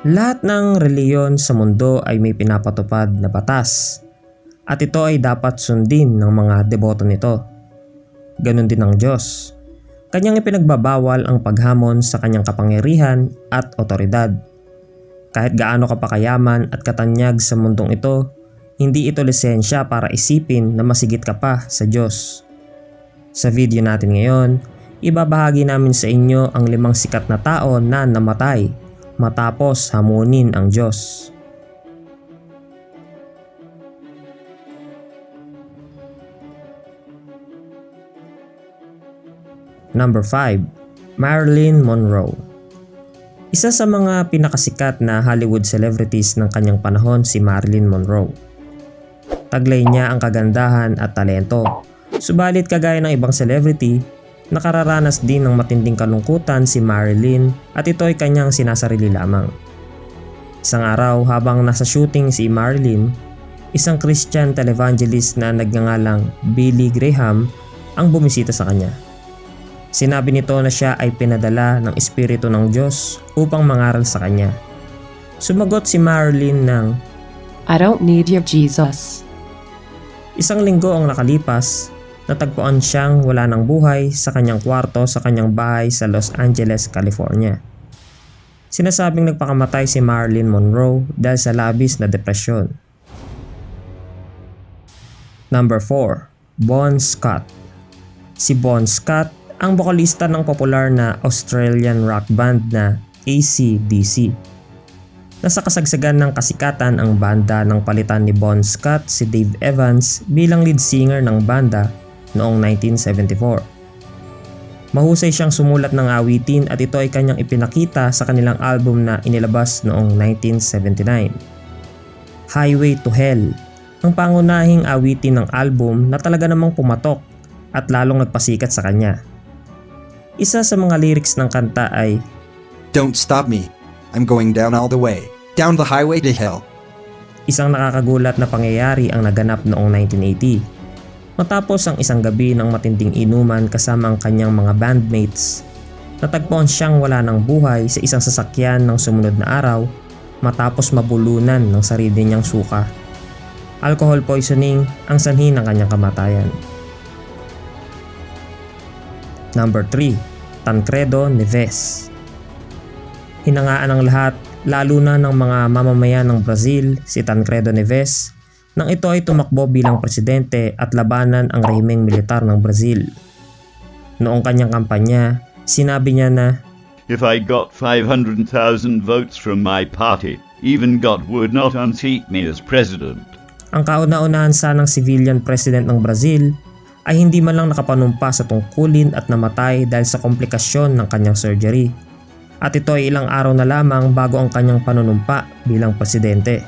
Lahat ng reliyon sa mundo ay may pinapatupad na batas at ito ay dapat sundin ng mga deboto nito. Ganon din ang Diyos. Kanyang ipinagbabawal ang paghamon sa kanyang kapangyarihan at otoridad. Kahit gaano ka pa kayaman at katanyag sa mundong ito, hindi ito lisensya para isipin na masigit ka pa sa Diyos. Sa video natin ngayon, ibabahagi namin sa inyo ang 5 sikat na tao na namatay matapos hamunin ang Diyos. Number 5. Marilyn Monroe. Isa sa mga pinakasikat na Hollywood celebrities ng kanyang panahon si Marilyn Monroe. Taglay niya ang kagandahan at talento. Subalit kagaya ng ibang celebrity, nakararanas din ng matinding kalungkutan si Marilyn at ito ay kanyang sinasarili lamang. Isang araw habang nasa shooting si Marilyn, isang Christian televangelist na nagngangalang Billy Graham ang bumisita sa kanya. Sinabi nito na siya ay pinadala ng Espiritu ng Diyos upang mangaral sa kanya. Sumagot si Marilyn ng, "I don't need your Jesus." Isang linggo ang nakalipas, natagpuan siyang wala ng buhay sa kanyang kwarto sa kanyang bahay sa Los Angeles, California. Sinasabing nagpakamatay si Marilyn Monroe dahil sa labis na depresyon. Number 4. Bon Scott. Si Bon Scott ang bokalista ng popular na Australian rock band na AC/DC. Nasa kasagsagan ng kasikatan ang banda nang palitan ni Bon Scott si Dave Evans bilang lead singer ng banda noong 1974. Mahusay siyang sumulat ng awitin at ito ay kanyang ipinakita sa kanilang album na inilabas noong 1979. Highway to Hell, ang pangunahing awitin ng album na talaga namang pumatok at lalong nagpasikat sa kanya. Isa sa mga lyrics ng kanta ay, "Don't stop me. I'm going down all the way. Down the highway to hell." Isang nakakagulat na pangyayari ang naganap noong 1980. Matapos ang isang gabi ng matinding inuman kasama ang kanyang mga bandmates, natagpuan siyang wala ng buhay sa isang sasakyan ng sumunod na araw matapos mabulunan ng sarili niyang suka. Alcohol poisoning ang sanhi ng kanyang kamatayan. Number 3. Tancredo Neves. Hinangaan ng lahat, lalo na ng mga mamamayan ng Brazil, si Tancredo Neves, nang ito ay tumakbo bilang presidente at labanan ang rehimeng militar ng Brazil. Noong kanyang kampanya, sinabi niya na, "If I got 500,000 votes from my party, even God would not unseat me as president." Ang kauna-unahan sanang civilian president ng Brazil ay hindi man lang nakapanumpa sa tungkulin at namatay dahil sa komplikasyon ng kanyang surgery. At ito ay ilang araw na lamang bago ang kanyang panunumpa bilang presidente.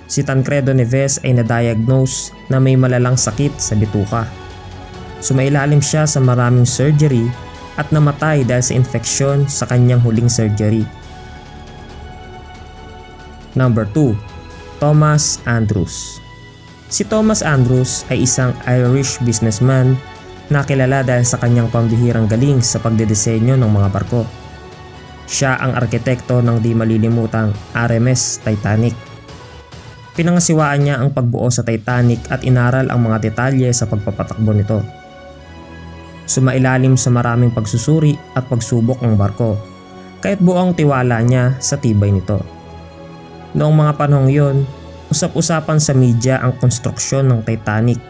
Si Tancredo Neves ay na-diagnose na may malalang sakit sa bituka. Sumailalim siya sa maraming surgery at namatay dahil sa infeksyon sa kanyang huling surgery. Number 2. Thomas Andrews. Si Thomas Andrews ay isang Irish businessman na kilala dahil sa kanyang pambihirang galing sa pagdedesenyo ng mga barko. Siya ang arkitekto ng di malilimutang RMS Titanic. Pinangasiwaan niya ang pagbuo sa Titanic at inaral ang mga detalye sa pagpapatakbo nito. Sumailalim sa maraming pagsusuri at pagsubok ng barko, kahit buong tiwala niya sa tibay nito. Noong mga panahong yon, usap-usapan sa media ang konstruksyon ng Titanic.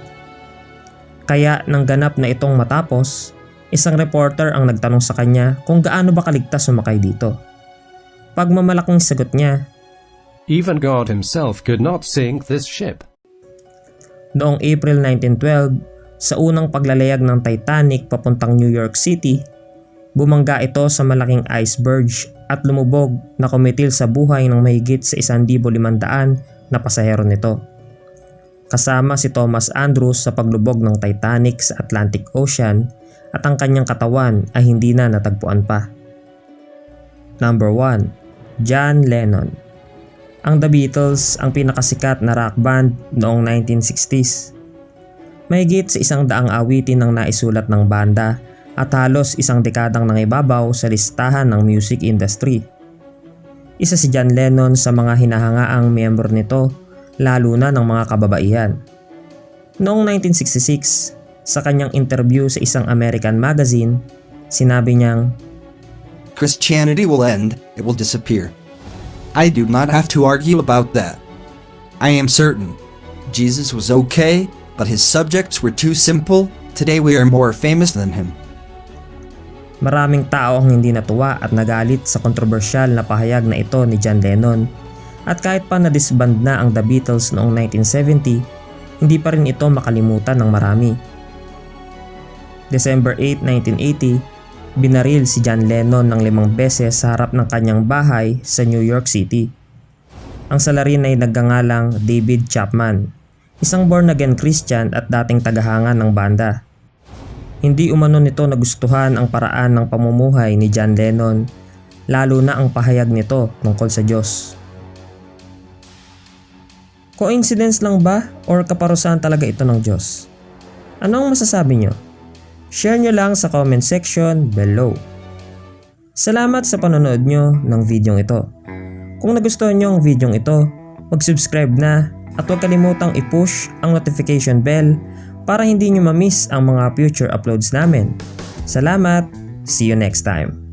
Kaya nang ganap na itong matapos, isang reporter ang nagtanong sa kanya kung gaano ba kaligtas sumakay dito. Pagmamalaking sagot niya, "Even God himself could not sink this ship." Noong April 1912, sa unang paglalayag ng Titanic papuntang New York City, bumangga ito sa malaking iceberg at lumubog na kumitil sa buhay ng mahigit sa 1,500 na pasahero nito. Kasama si Thomas Andrews sa paglubog ng Titanic sa Atlantic Ocean at ang kanyang katawan ay hindi na natagpuan pa. Number 1. John Lennon. Ang The Beatles ang pinakasikat na rock band noong 1960s. Mahigit sa 100 awitin ang naisulat ng banda at halos isang dekadang nangibabaw sa listahan ng music industry. Isa si John Lennon sa mga hinahangaang miyembro nito, lalo na ng mga kababaihan. Noong 1966, sa kanyang interview sa isang American magazine, sinabi niyang, Christianity will end, it will disappear. I do not have to argue about that. I am certain. Jesus was okay, but his subjects were too simple. Today we are more famous than him. Maraming tao ang hindi natuwa at nagalit sa kontrobersyal na pahayag na ito ni John Lennon. At kahit pa na-disband na ang The Beatles noong 1970, hindi pa rin ito makalimutan ng marami. December 8, 1980, binaril si John Lennon ng 5 beses sa harap ng kanyang bahay sa New York City. Ang salarin ay nagngangalang David Chapman, isang born-again Christian at dating tagahanga ng banda. Hindi umano nito nagustuhan ang paraan ng pamumuhay ni John Lennon, lalo na ang pahayag nito tungkol sa Diyos. Coincidence lang ba or kaparusahan talaga ito ng Diyos? Anong masasabi nyo? Share nyo lang sa comment section below. Salamat sa panonood nyo ng videong ito. Kung nagustuhan nyo ang videong ito, mag-subscribe na at huwag kalimutang i-push ang notification bell para hindi nyo ma-miss ang mga future uploads namin. Salamat! See you next time!